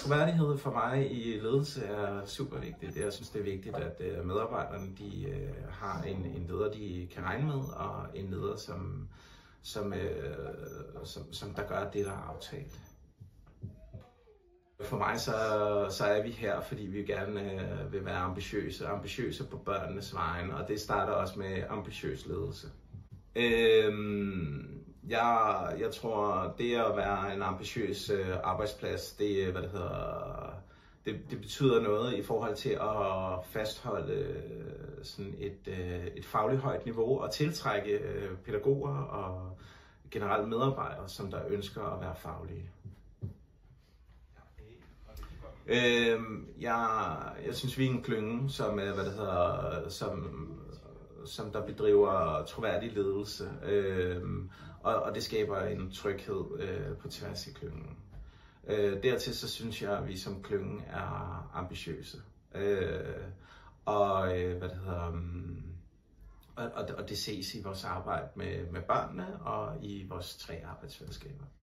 Troværdighed for mig i ledelse er super vigtigt. Jeg synes, det er vigtigt, at medarbejderne har en leder, de kan regne med, og en leder, som der gør det, der er aftalt. For mig så er vi her, fordi vi gerne vil være ambitiøse på børnenes vegne, og det starter også med ambitiøs ledelse. Jeg tror, det at være en ambitiøs arbejdsplads, det betyder noget i forhold til at fastholde sådan et fagligt højt niveau og tiltrække pædagoger og generelt medarbejdere, som der ønsker at være faglige. Jeg synes, vi er en klynge, som der bedriver troværdig ledelse, og det skaber en tryghed på tværs af klyngen. Dertil så synes jeg, at vi som klynge er ambitiøse, og det ses i vores arbejde med børnene og i vores 3 arbejdsfællesskaber.